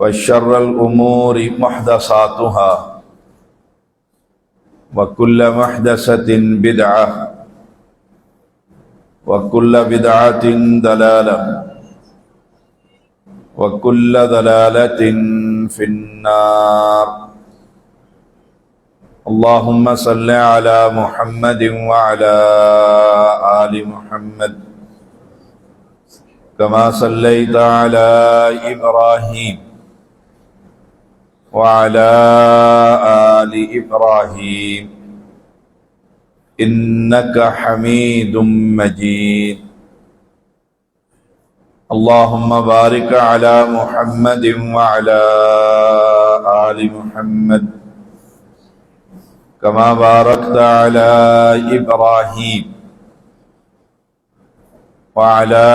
وشر الأمور محدثاتها وكل محدثة بدعة وكل بدعة ضلالة وكل ضلالة في النار. اللهم صل على محمد وعلى آل محمد كما صليت على إبراهيم وعلى آل إبراهيم إنك حميد مجيد. اللهم بارك على محمد وعلى آل محمد كما باركت على إبراهيم وعلى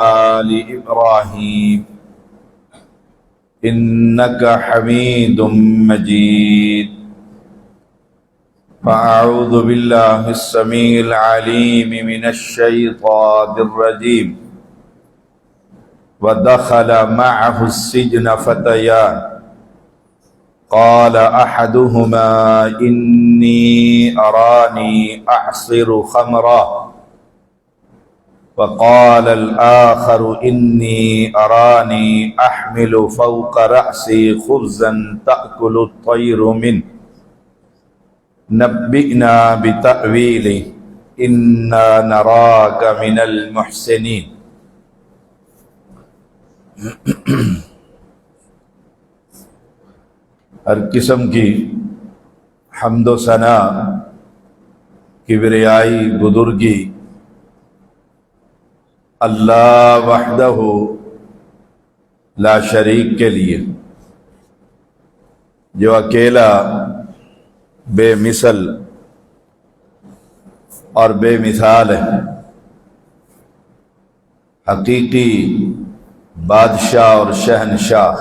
آل إبراهيم إنك حميد مجيد. فأعوذ بالله السميع العليم من الشيطان الرجيم. ودخل معه السجن فتيان قال أحدهما إني أراني أعصر خمرا وقال الآخر إني أراني أحمل فوق رأسي خبزا تأكل الطير منه نبئنا بتأويله إنا نراك من المحسنين. ہر قسم کی حمد و ثنا، کبریائی، بزرگی اللہ وحدہ لا شریک کے لیے، جو اکیلا بے مثل اور بے مثال ہے، حقیقی بادشاہ اور شہنشاہ.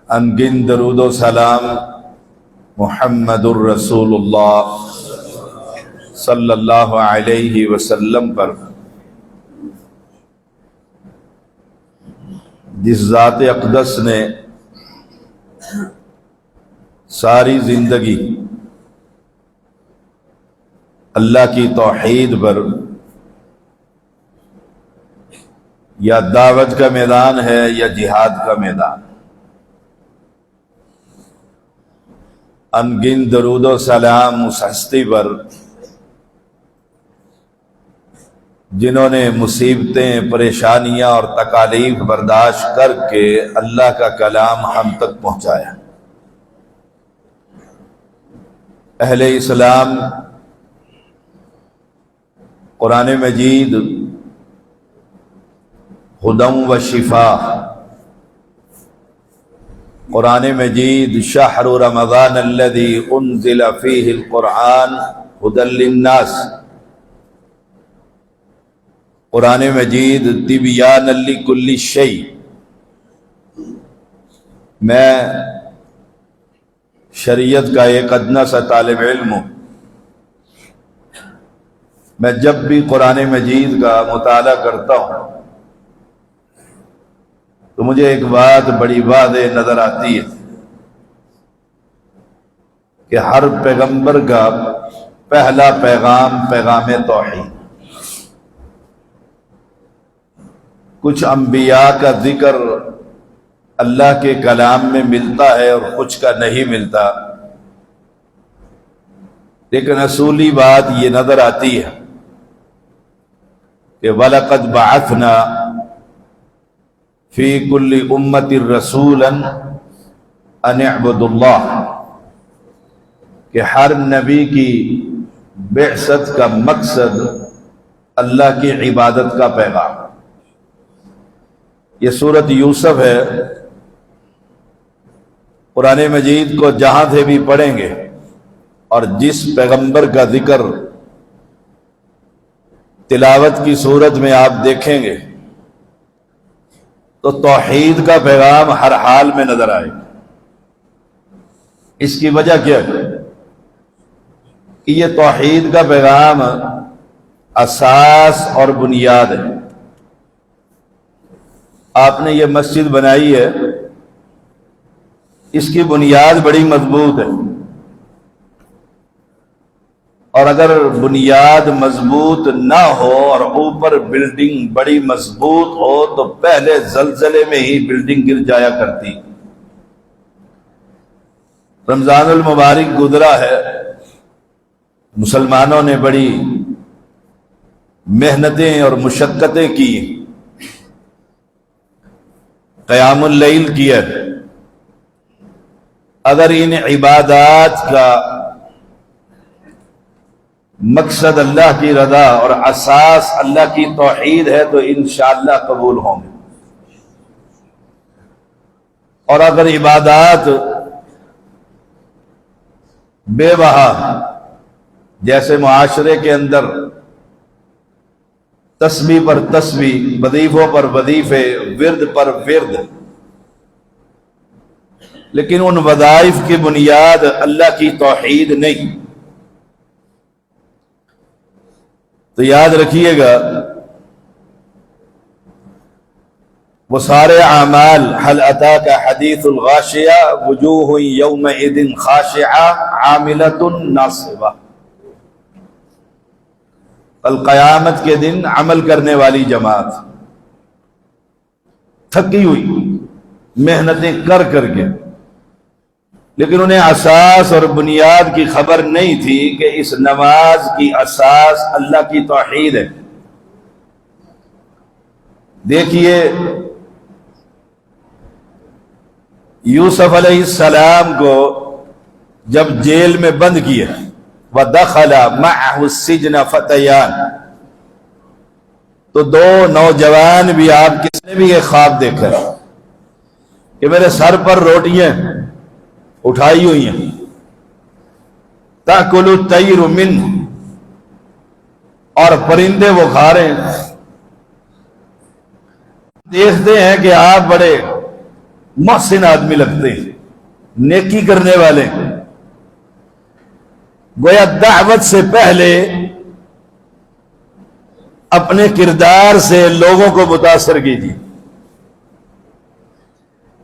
انگن درود و سلام محمد الرسول اللہ صلی اللہ علیہ وسلم پر، جس ذات اقدس نے ساری زندگی اللہ کی توحید پر، یا دعوت کا میدان ہے یا جہاد کا میدان، انگن درود و سلام اس ہستی پر جنہوں نے مصیبتیں، پریشانیاں اور تکالیف برداشت کر کے اللہ کا کلام ہم تک پہنچایا. اہل اسلام قرآن مجید ہدی و شفاء، قرآن مجید شہر رمضان الذی انزل فیہ القرآن ھدی للناس، قرآن مجید تبیانا لکل شیء. میں شریعت کا ایک ادنا سا طالب علم ہوں. میں جب بھی قرآن مجید کا مطالعہ کرتا ہوں تو مجھے ایک بات بڑی واضح نظر آتی ہے کہ ہر پیغمبر کا پہلا پیغام توحید. کچھ انبیاء کا ذکر اللہ کے کلام میں ملتا ہے اور کچھ کا نہیں ملتا، لیکن اصولی بات یہ نظر آتی ہے کہ وَلَقَدْ بَعَثْنَا فِي كُلِّ أُمَّةٍ رَسُولًا أَنِ اعْبُدُوا اللَّهَ، کہ ہر نبی کی بعثت کا مقصد اللہ کی عبادت کا پیغام. یہ سورۃ یوسف ہے. قرآن مجید کو جہاں سے بھی پڑھیں گے اور جس پیغمبر کا ذکر تلاوت کی صورت میں آپ دیکھیں گے تو توحید کا پیغام ہر حال میں نظر آئے گا. اس کی وجہ کیا ہے کہ یہ توحید کا پیغام اساس اور بنیاد ہے. آپ نے یہ مسجد بنائی ہے، اس کی بنیاد بڑی مضبوط ہے، اور اگر بنیاد مضبوط نہ ہو اور اوپر بلڈنگ بڑی مضبوط ہو تو پہلے زلزلے میں ہی بلڈنگ گر جایا کرتی۔ رمضان المبارک گزرا ہے، مسلمانوں نے بڑی محنتیں اور مشقتیں کی، قیام اللیل کیا۔ اگر ان عبادات کا مقصد اللہ کی رضا اور اساس اللہ کی توحید ہے تو انشاءاللہ قبول ہوں گے، اور اگر عبادات بے بہا، جیسے معاشرے کے اندر تسبیح پر تسبیح، وظیفوں پر وظیفے، ورد پر ورد، لیکن ان وظائف کی بنیاد اللہ کی توحید نہیں، تو یاد رکھیے گا وہ سارے اعمال، هل اتاک حدیث الغاشیہ وجوہ یومئذ خاشعہ عاملۃ ناصبہ، کل قیامت کے دن عمل کرنے والی جماعت تھکی ہوئی محنتیں کر کر کے، لیکن انہیں اساس اور بنیاد کی خبر نہیں تھی کہ اس نماز کی اساس اللہ کی توحید ہے۔ دیکھیے یوسف علیہ السلام کو جب جیل میں بند کیا، وَدَخَلَ مَعَهُ السِّجْنَ فَتَيَانِ، تو دو نوجوان بھی، آپ کس نے بھی یہ خواب دیکھا کہ میرے سر پر روٹیاں اٹھائی ہوئی ہیں، تَأْكُلُ الطَّيْرُ مِنْهُ، اور پرندے وہ کھا رہے ہیں۔ دیکھتے ہیں کہ آپ بڑے محسن آدمی لگتے ہیں، نیکی کرنے والے، گویا دعوت سے پہلے اپنے کردار سے لوگوں کو متاثر کیجیے۔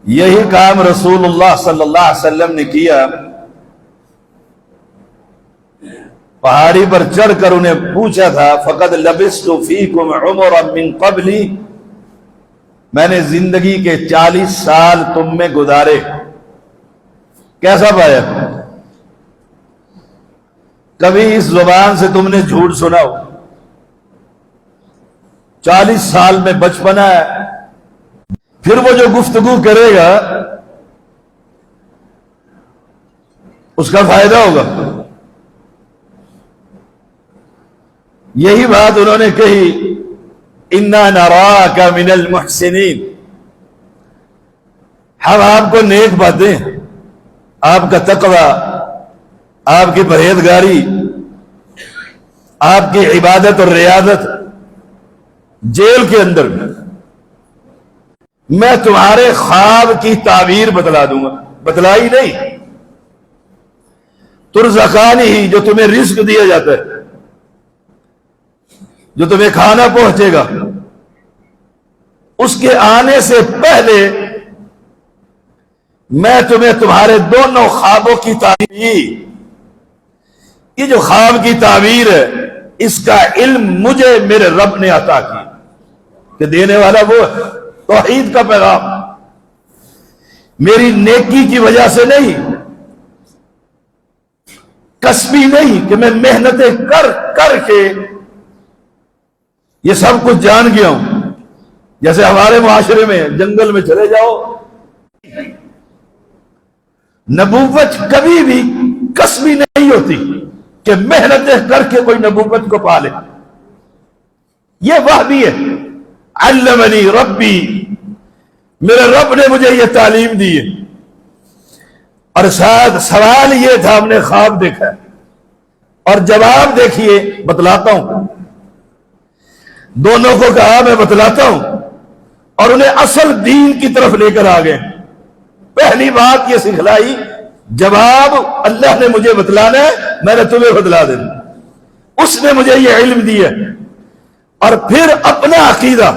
یہی کام رسول اللہ صلی اللہ علیہ وسلم نے کیا۔ پہاڑی پر چڑھ کر انہیں پوچھا تھا، فَقَدْ لَبِثْتُ فِيكُمْ عُمُرًا مِّن قَبْلِ، میں نے زندگی کے 40 سال تم میں گزارے، کیسا پایا؟ کبھی اس زبان سے تم نے جھوٹ سنا ہو؟ 40 سال میں بچپنا ہے، پھر وہ جو گفتگو کرے گا اس کا فائدہ ہوگا۔ یہی بات انہوں نے کہی، اِنَّا نَرَاكَ مِنَ الْمُحْسِنِينَ، ہم آپ کو نیک باتیں، آپ کا تقوی، آپ کی پرہیزگاری، آپ کی عبادت اور ریاضت جیل کے اندر میں تمہارے خواب کی تعبیر بتلا دوں گا، بتلائی نہیں، ترزقانی ہی، جو تمہیں رزق دیا جاتا ہے، جو تمہیں کھانا پہنچے گا، اس کے آنے سے پہلے میں تمہیں تمہارے دونوں خوابوں کی تعبیر، یہ جو خواب کی تعبیر ہے اس کا علم مجھے میرے رب نے عطا کی، کہ دینے والا وہ ہے، توحید کا پیغام، میری نیکی کی وجہ سے نہیں، کسبی نہیں کہ میں محنتیں کر کر کے یہ سب کچھ جان گیا ہوں۔ جیسے ہمارے معاشرے میں جنگل میں چلے جاؤ، نبوت کبھی بھی کسبی نہیں ہوتی کہ محنتیں کر کے کوئی نبوت کو پالے، یہ وحی ہے۔ علمنی ربی، میرے رب نے مجھے یہ تعلیم دی ہے۔ اور ساتھ سوال یہ تھا، ہم نے خواب دیکھا ہے، اور جواب دیکھیے، بتلاتا ہوں، دونوں کو کہا میں بتلاتا ہوں، اور انہیں اصل دین کی طرف لے کر آ گئے۔ پہلی بات یہ سکھلائی، جواب اللہ نے مجھے بتلانا ہے، میں نے تمہیں بتلا دینا، اس نے مجھے یہ علم دیا، اور پھر اپنا عقیدہ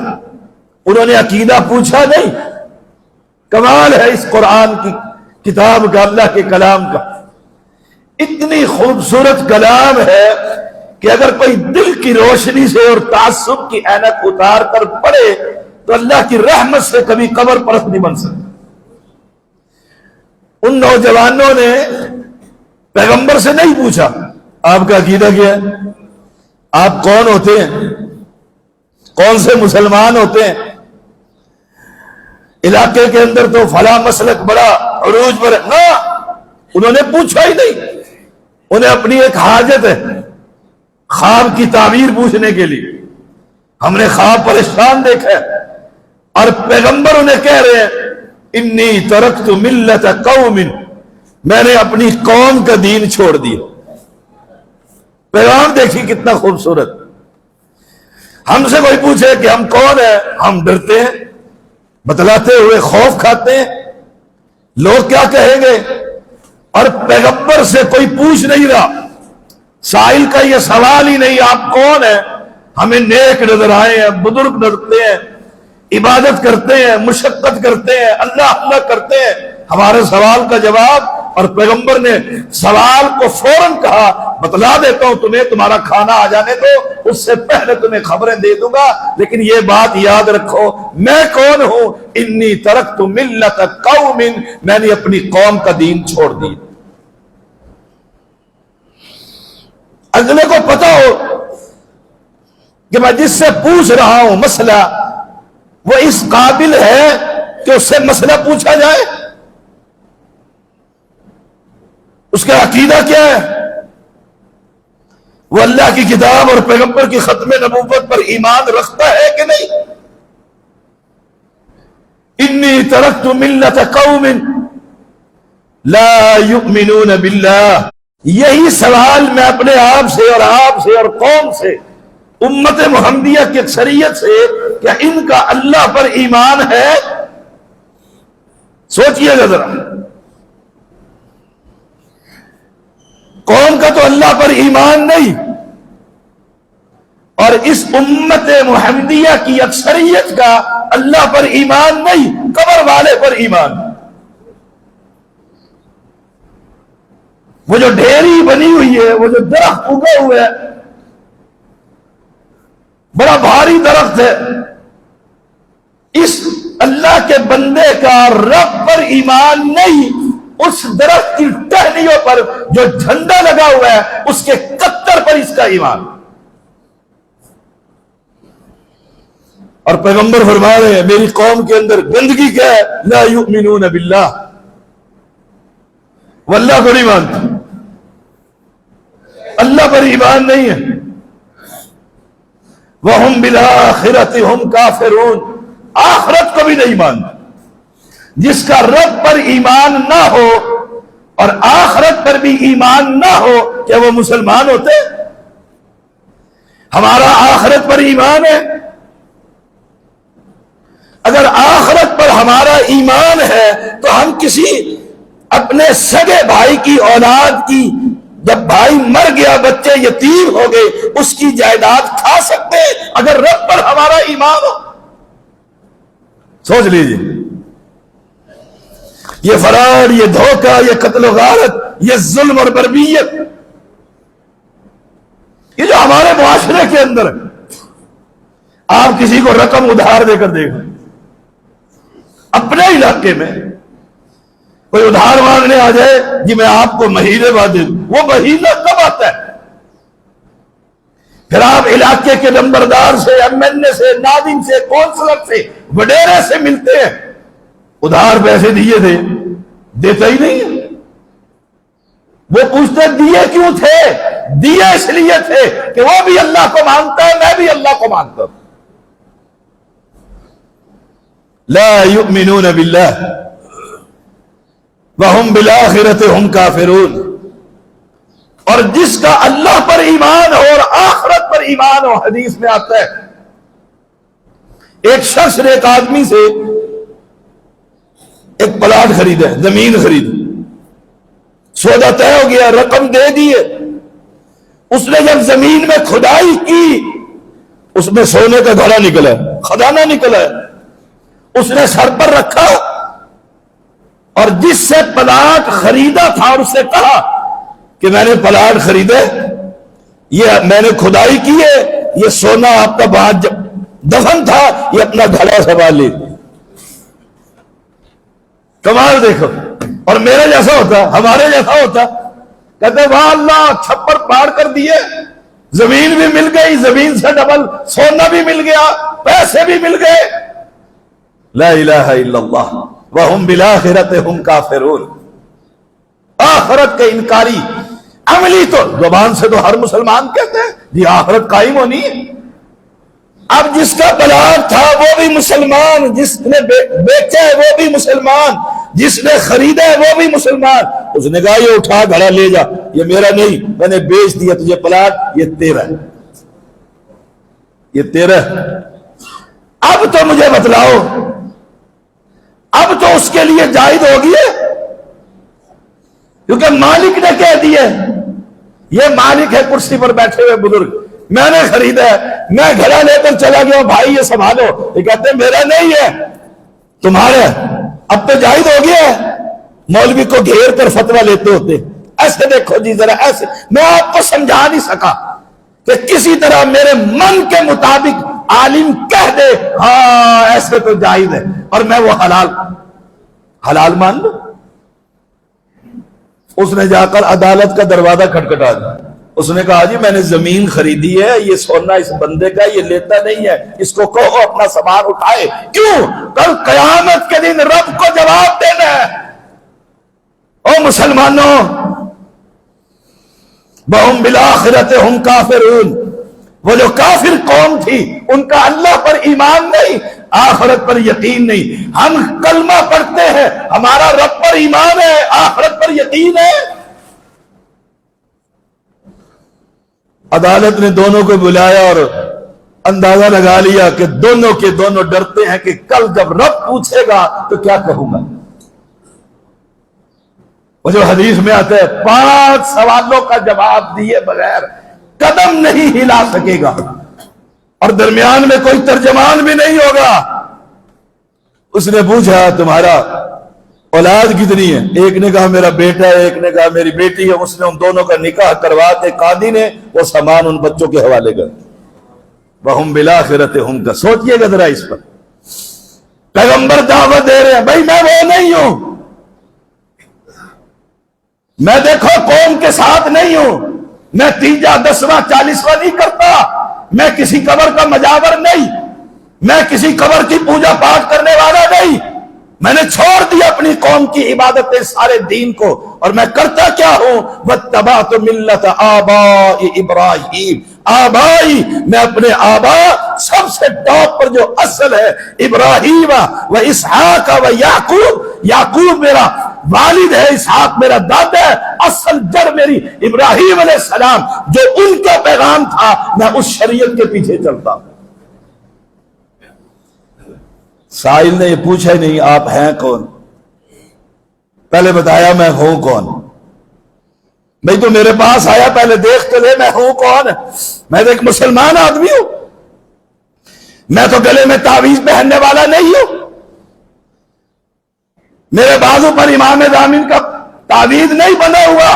انہوں نے عقیدہ پوچھا نہیں. کمال ہے اس قرآن کی کتاب کا، اللہ کے کلام کا. اتنی خوبصورت کلام ہے کہ اگر کوئی دل کی روشنی سے اور تعصب کی اینک اتار کر پڑھے تو اللہ کی رحمت سے کبھی قبر پرست نہیں بن سکتا. ان نوجوانوں نے پیغمبر سے نہیں پوچھا آپ کا عقیدہ کیا ہے، آپ کون ہوتے ہیں، کون سے مسلمان ہوتے ہیں، علاقے کے اندر تو فلاں مسلک بڑا عروج پر ہے. انہوں نے پوچھا ہی نہیں. انہیں اپنی ایک حاجت ہے، خواب کی تعبیر پوچھنے کے لیے. ہم نے خواب پریشان دیکھا ہے اور پیغمبر انہیں کہہ رہے ہیں انی ترکت ملت قوم، میں نے اپنی قوم کا دین چھوڑ دیا. پیغام دیکھیے کتنا خوبصورت. ہم سے کوئی پوچھے کہ ہم کون ہیں، ہم ڈرتے ہیں، بتلاتے ہوئے خوف کھاتے ہیں لوگ کیا کہیں گے. اور پیغمبر سے کوئی پوچھ نہیں رہا، سائل کا یہ سوال ہی نہیں آپ کون ہیں، ہمیں نیک نظر آئے ہیں، بزرگ نظرتے ہیں، عبادت کرتے ہیں، مشقت کرتے ہیں، اللہ اللہ کرتے ہیں. ہمارے سوال کا جواب، اور پیغمبر نے سوال کو فوراً کہا بتلا دیتا ہوں تمہیں، تمہارا کھانا آ جانے دو، اس سے پہلے تمہیں خبریں دے دوں گا، لیکن یہ بات یاد رکھو میں کون ہوں. انی ترکت ملت قوم، میں نے اپنی قوم کا دین چھوڑ دیا. اگلے کو پتا ہو کہ میں جس سے پوچھ رہا ہوں مسئلہ وہ اس قابل ہے کہ اس سے مسئلہ پوچھا جائے، اس کا عقیدہ کیا ہے، وہ اللہ کی کتاب اور پیغمبر کی ختم نبوت پر ایمان رکھتا ہے کہ نہیں. انی ترکت ملت قوم لا یؤمنون باللہ. یہی سوال میں اپنے آپ سے اور آپ سے اور قوم سے، امت محمدیہ کی اکثریت سے، کیا ان کا اللہ پر ایمان ہے؟ سوچئے گا ذرا. قوم کا تو اللہ پر ایمان نہیں، اور اس امت محمدیہ کی اکثریت کا اللہ پر ایمان نہیں، قبر والے پر ایمان. وہ جو ڈھیری بنی ہوئی ہے، وہ جو درخت اگا ہوا ہے، بڑا بھاری درخت ہے، اس اللہ کے بندے کا رب پر ایمان نہیں، اس درخت کی ٹہنیوں پر جو جھنڈا لگا ہوا ہے اس کے کتر پر اس کا ایمان. اور پیغمبر فرما رہے ہیں میری قوم کے اندر گندگی کیا ہے، لا یؤمنون باللہ، وہ اللہ کو نہیں مانتے، اللہ پر ایمان نہیں ہے. وَهُمْ بِالْآخِرَةِ هُمْ كَافِرُونَ، آخرت کو بھی نہیں مانتے. جس کا رب پر ایمان نہ ہو اور آخرت پر بھی ایمان نہ ہو، کیا وہ مسلمان ہوتے؟ ہمارا آخرت پر ایمان ہے. اگر آخرت پر ہمارا ایمان ہے تو ہم کسی اپنے سگے بھائی کی اولاد کی، جب بھائی مر گیا بچے یتیم ہو گئے، اس کی جائیداد کھا سکتے ہیں اگر رب پر ہمارا ایمان ہو. سوچ لیجیے، یہ فرار، یہ دھوکہ، یہ قتل و غارت، یہ ظلم اور بربریت، یہ جو ہمارے معاشرے کے اندر ہے. آپ کسی کو رقم ادھار دے کر دیکھیں، اپنے علاقے میں کوئی ادھار مانگنے آ جائے جی میں آپ کو مہینے بعد دے دوں، وہ مہینہ کب آتا ہے؟ پھر آپ علاقے کے نمبردار سے، ایم این اے سے، ناظم سے، کونسلر سے، وڈیرے سے ملتے ہیں، ادھار پیسے دیے تھے، دیتا ہی نہیں ہے. وہ پوچھتے دیے کیوں تھے؟ دیے اس لیے تھے کہ وہ بھی اللہ کو مانتا ہے، میں بھی اللہ کو مانتا ہوں. لا یؤمنون باللہ وَهُمْ بِالْآخِرَةِ هُمْ كَافِرُونَ. اور جس کا اللہ پر ایمان ہو اور آخرت پر ایمان ہو، حدیث میں آتا ہے ایک شخص نے ایک آدمی سے ایک پلاٹ خریدا، زمین خریدی، سودا طے ہو گیا، رقم دے دیے. اس نے جب زمین میں کھدائی کی اس میں سونے کا گھڑا نکلا، خزانہ نکلا ہے. اس نے سر پر رکھا اور جس سے پلاٹ خریدا تھا اور اس سے کہا کہ میں نے پلاٹ خریدے، یہ میں نے کھدائی کی ہے، یہ سونا آپ کا وہاں دفن تھا، یہ اپنا گھڑا سنبھال لے۔ کمال دیکھو، اور میرے جیسا ہوتا، ہمارے جیسا ہوتا، کہتے واہ اللہ، چھپر پاڑ کر دیے، زمین بھی مل گئی، زمین سے ڈبل سونا بھی مل گیا، پیسے بھی مل گئے۔ لا الہ الا اللہ وہم بالآخرۃ ہم کافرون۔ آخرت کے انکاری، عملی تو زبان سے تو ہر مسلمان کہتے ہیں جی آخرت قائم ہونی ہے۔ اب جس کا پلاٹ تھا وہ بھی مسلمان، جس نے بیچا ہے وہ بھی مسلمان، جس نے خریدا ہے وہ بھی مسلمان۔ اس نے کہا یہ اٹھا گھڑا لے جا، یہ میرا نہیں، میں نے بیچ دیا تجھے پلاٹ، یہ تیرا ہے، یہ تیرا ہے۔ اب تو مجھے بتلاؤ، اب تو اس کے لیے جائز ہوگی ہے، کیونکہ مالک نے کہہ دیا، یہ مالک ہے کرسی پر بیٹھے ہوئے بزرگ، میں نے خریدا ہے، میں گھڑا لے کر چلا گیا بھائی یہ سنبھالو، یہ کہتے ہیں میرا نہیں ہے تمہارا، اب تو جائز ہو گیا ہے۔ مولوی کو گھیر کر فتویٰ لیتے ہوتے، ایسے دیکھو جی ذرا ایسے، میں آپ کو سمجھا نہیں سکا کہ کسی طرح میرے من کے مطابق عالم کہہ دے ہاں ایسے تو جائز ہے اور میں وہ حلال مان لوں۔ اس نے جا کر عدالت کا دروازہ کھٹکھٹا دیا، اس نے کہا جی میں نے زمین خریدی ہے، یہ سونا اس بندے کا، یہ لیتا نہیں ہے، اس کو کہو اپنا سامان اٹھائے۔ کیوں؟ کل قیامت کے دن رب کو جواب دینا ہے۔ او مسلمانوں، وَهُمْ بِالْآخِرَةِ هُمْ كَافِرُونَ، وہ جو کافر قوم تھی ان کا اللہ پر ایمان نہیں، آخرت پر یقین نہیں۔ ہم کلمہ پڑھتے ہیں، ہمارا رب پر ایمان ہے، آخرت پر یقین ہے۔ عدالت نے دونوں کو بلایا اور اندازہ لگا لیا کہ دونوں کے دونوں ڈرتے ہیں کہ کل جب رب پوچھے گا تو کیا کہوں گا۔ وہ جو حدیث میں آتا ہے 5 سوالوں کا جواب دیے بغیر قدم نہیں ہلا سکے گا، اور درمیان میں کوئی ترجمان بھی نہیں ہوگا۔ اس نے پوچھا تمہارا اولاد کتنی ہے؟ ایک نے کہا میرا بیٹا ہے، ایک نے کہا میری بیٹی ہے۔ اس نے ان دونوں کا نکاح کروا کے قاضی نے وہ سامان ان بچوں کے حوالے کر، وَهُمْ بِالْآخِرَةِ هُمْ کا۔ سوچئے گا ذرا اس پر، پیغمبر دعوت دے رہے ہیں بھائی میں وہ نہیں ہوں، میں دیکھو قوم کے ساتھ نہیں ہوں، میں 3واں 10واں 40واں نہیں کرتا، میں کسی قبر کا مجاور نہیں، میں کسی قبر کی پوجا پاٹ کرنے والا نہیں، میں نے چھوڑ دیا اپنی قوم کی عبادتیں سارے دین کو، اور میں کرتا کیا ہوں؟ وَاتَّبَعْتُ مِلَّةَ آبَاءِ ابراہیم، آبائی، میں اپنے آبا سب سے ٹاپ پر جو اصل ہے ابراہیم و اسحاق و یعقوب، یعقوب میرا والد ہے، اسحاق میرا دادا ہے، اصل جڑ میری ابراہیم علیہ السلام، جو ان کا پیغام تھا میں اس شریعت کے پیچھے چلتا ہوں۔ سائل نے یہ پوچھا ہی نہیں آپ ہیں کون، پہلے بتایا میں ہوں کون، میں تو میرے پاس آیا پہلے دیکھ تو لے میں ہوں کون، میں تو ایک مسلمان آدمی ہوں، میں تو گلے میں تعویذ پہننے والا نہیں ہوں، میرے بازو پر امام ضامن کا تعویذ نہیں بنا ہوا۔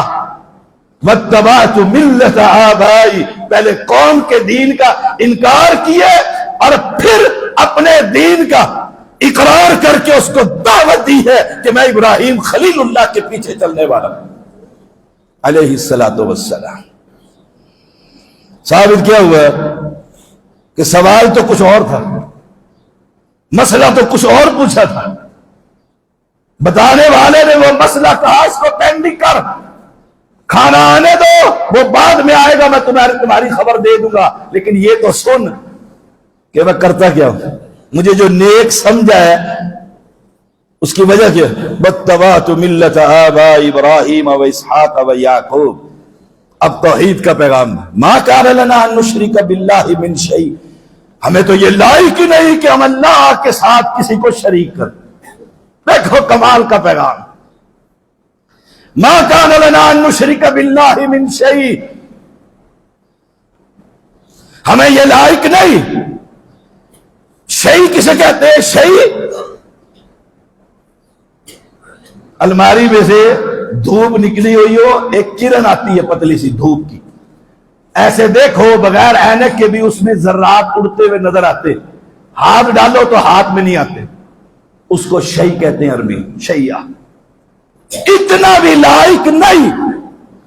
وَاتَّبَعْتُ مِلَّةَ آبَائی، پہلے قوم کے دین کا انکار کیے اور پھر اپنے دین کا اقرار کر کے اس کو دعوت دی ہے کہ میں ابراہیم خلیل اللہ کے پیچھے چلنے والا ہوں علیہ السلام۔ ثابت کیا ہوا کہ سوال تو کچھ اور تھا، مسئلہ تو کچھ اور پوچھا تھا، بتانے والے نے وہ مسئلہ کہا اس کو پینڈنگ کر، کھانا آنے دو، وہ بعد میں آئے گا، میں تمہاری خبر دے دوں گا، لیکن یہ تو سن کہ میں کرتا کیا ہوں، مجھے جو نیک سمجھا ہے اس کی وجہ کیا؟ وَاتَّبَعْتُ مِلَّةَ آبَاءِ ابراہیم و اسحاق و یعقوب۔ اب توحید کا پیغام، مَا كَانَ لَنَا أَن نُشْرِكَ بِاللَّهِ مِن شَيْءٍ، ہمیں تو یہ لائق ہی نہیں کہ ہم اللہ کے ساتھ کسی کو شریک کریں۔ دیکھو کمال کا پیغام، مَا كَانَ لَنَا أَن نُشْرِكَ بِاللَّهِ مِن شَيْءٍ، ہمیں یہ لائق نہیں۔ شیء کسے کہتے ہیں؟ شیء الماری میں سے دھوپ نکلی ہوئی ہو، ایک کرن آتی ہے پتلی سی دھوپ کی، ایسے دیکھو بغیر اینک کے بھی اس میں ذرات اڑتے ہوئے نظر آتے، ہاتھ ڈالو تو ہاتھ میں نہیں آتے، اس کو شیء کہتے ہیں عربی، شیء۔ اتنا بھی لائق نہیں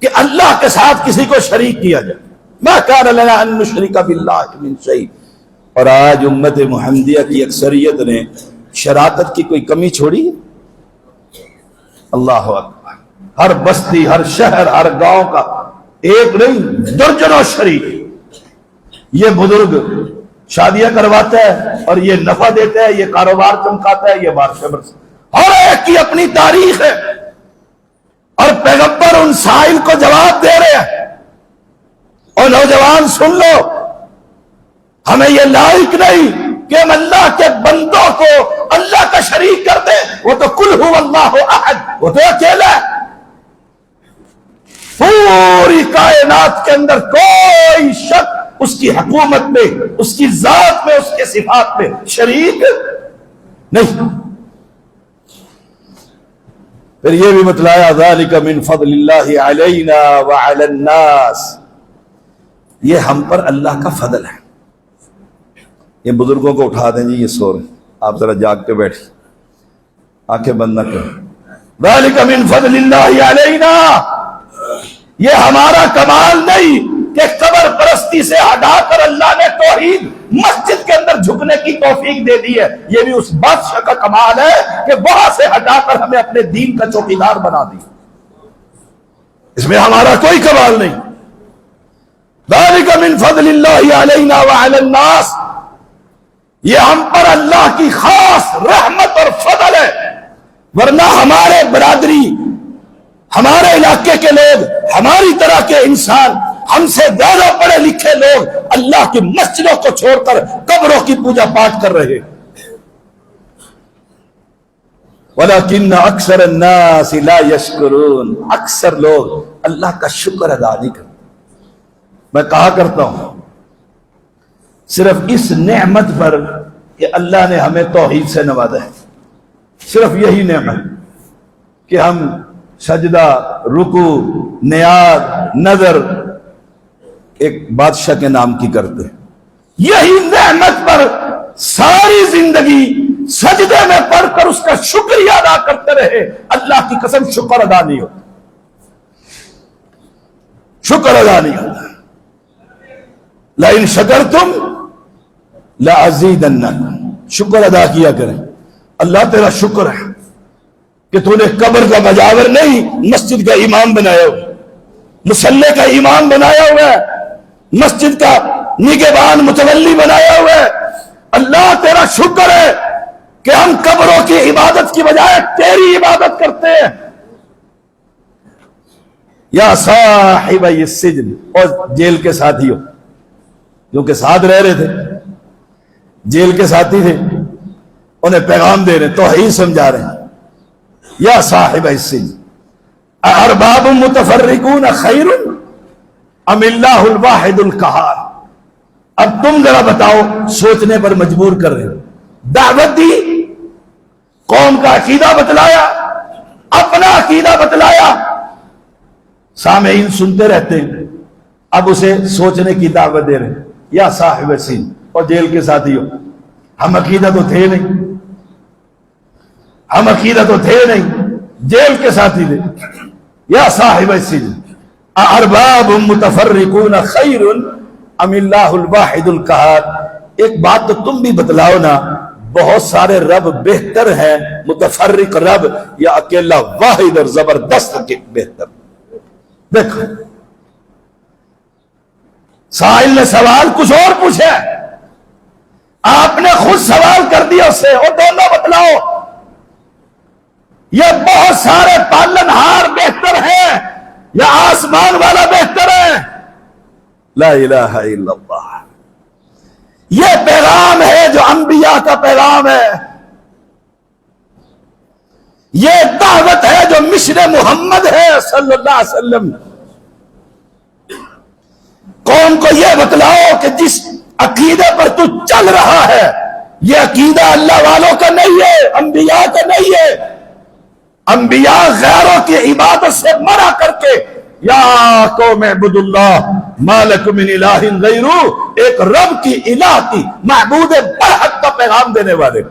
کہ اللہ کے ساتھ کسی کو شریک کیا جائے، ما کان لنا ان نشرک باللہ من شیء۔ اور آج امت محمدیہ کی اکثریت نے شرافت کی کوئی کمی چھوڑی ہے؟ اللہ اکبر، ہر بستی، ہر شہر، ہر گاؤں کا ایک نہیں درجنوں شریک۔ یہ بزرگ شادیاں کرواتا ہے اور یہ نفع دیتا ہے، یہ کاروبار چمکاتا ہے، یہ بارشیں برساتا ہے، ہر ایک کی اپنی تاریخ ہے، اور پیغمبر ان سائل کو جواب دے رہے ہیں۔ اور نوجوان سن لو، ہمیں یہ لائق نہیں کہ ہم اللہ کے بندوں کو اللہ کا شریک کر دیں۔ وہ تو قل هو اللہ احد، وہ تو اکیلا ہے، پوری کائنات کے اندر کوئی شک اس کی حکومت میں، اس کی ذات میں، اس کے صفات میں شریک نہیں۔ پھر یہ بھی بتلایا ذالک من فضل اللہ علینا وعلی الناس، یہ ہم پر اللہ کا فضل ہے۔ یہ بزرگوں کو اٹھا دیں جی، یہ سو رہے، آپ ذرا جاگ کے بیٹھیں، آنکھیں بند نہ کریں۔ ذالک من فضل اللہ علینا، یہ ہمارا کمال نہیں کہ قبر پرستی سے ہٹا کر اللہ نے توحید مسجد کے اندر جھکنے کی توفیق دے دی ہے، یہ بھی اس بادشاہ کا کمال ہے کہ وہاں سے ہٹا کر ہمیں اپنے دین کا چوکیدار بنا دی، اس میں ہمارا کوئی کمال نہیں۔ ذالک من فضل اللہ علینا وعلی الناس، یہ ہم پر اللہ کی خاص رحمت اور فضل ہے، ورنہ ہمارے برادری، ہمارے علاقے کے لوگ، ہماری طرح کے انسان، ہم سے زیادہ پڑھے لکھے لوگ اللہ کی مسجدوں کو چھوڑ کر قبروں کی پوجا پاٹ کر رہے۔ وَلَكِنَّ أَكْثَرَ النَّاسِ لَا يَشْكُرُونَ، اکثر لوگ اللہ کا شکر ادا نہیں کرتے۔ میں کہا کرتا ہوں صرف اس نعمت پر کہ اللہ نے ہمیں توحید سے نوازا ہے، صرف یہی نعمت کہ ہم سجدہ، رکوع، نیاز، نظر ایک بادشاہ کے نام کی کرتے ہیں، یہی نعمت پر ساری زندگی سجدے میں پڑھ کر اس کا شکریہ ادا کرتے رہے، اللہ کی قسم شکر ادا نہیں ہوتا، شکر ادا نہیں ہوتا۔ لَإِن شَكَرْتُمْ لَأَزِيدَنَّكُمْ، شکر ادا کیا کریں۔ اللہ تیرا شکر ہے کہ تو نے قبر کا مجاور نہیں، مسجد کا امام بنایا ہوا، مصلی کا امام بنایا ہوا ہے، مسجد کا نگہبان متولی بنایا ہوا ہے۔ اللہ تیرا شکر ہے کہ ہم قبروں کی عبادت کی بجائے تیری عبادت کرتے ہیں۔ یا صاحب السجن، اور جیل کے ساتھیوں، جو کہ ساتھ رہ رہے تھے، جیل کے ساتھی تھے، انہیں پیغام دے رہے، توحید سمجھا رہے ہیں۔ یا صاحب السجن ارباب متفرقون خیر ام اللہ الواحد القہار، اب تم ذرا بتاؤ، سوچنے پر مجبور کر رہے ہو۔ دعوت دی، قوم کا عقیدہ بتلایا، اپنا عقیدہ بتلایا، سامعین سنتے رہتے ہیں، اب اسے سوچنے کی دعوت دے رہے ہیں۔ یا صاحب السجن، اور جیل کے ساتھیوں، ہم عقیدہ تو تھے نہیں، ہم عقیدہ تو تھے نہیں، جیل کے ساتھی تھے۔ یا صاحب السجن ارباب متفرقون خیر ام اللہ الواحد القہار، ایک بات تو تم بھی بتلاؤ نا، بہت سارے رب بہتر ہیں متفرق رب، یا اکیلا واحد اور زبردست کے بہتر؟ دیکھو سائل نے سوال کچھ اور پوچھا، آپ نے خود سوال کر دیا اس سے، اور دونوں بتلاؤ، یہ بہت سارے پالنہار بہتر ہیں یا آسمان والا بہتر ہے؟ لا الہ الا اللہ، یہ پیغام ہے جو انبیاء کا پیغام ہے، یہ دعوت ہے جو مشن محمد ہے صلی اللہ علیہ وسلم۔ قوم کو یہ بتلاؤ کہ جس عقیدے پر تو چل رہا ہے، یہ عقیدہ اللہ والوں کا نہیں ہے، انبیاء کا نہیں ہے، انبیاء غیروں کی عبادت سے منع کر کے یا قوم اعبدوا اللہ ما لکم من الہ غیرہ، ایک رب کی الہ کی معبود برحق کا پیغام دینے والے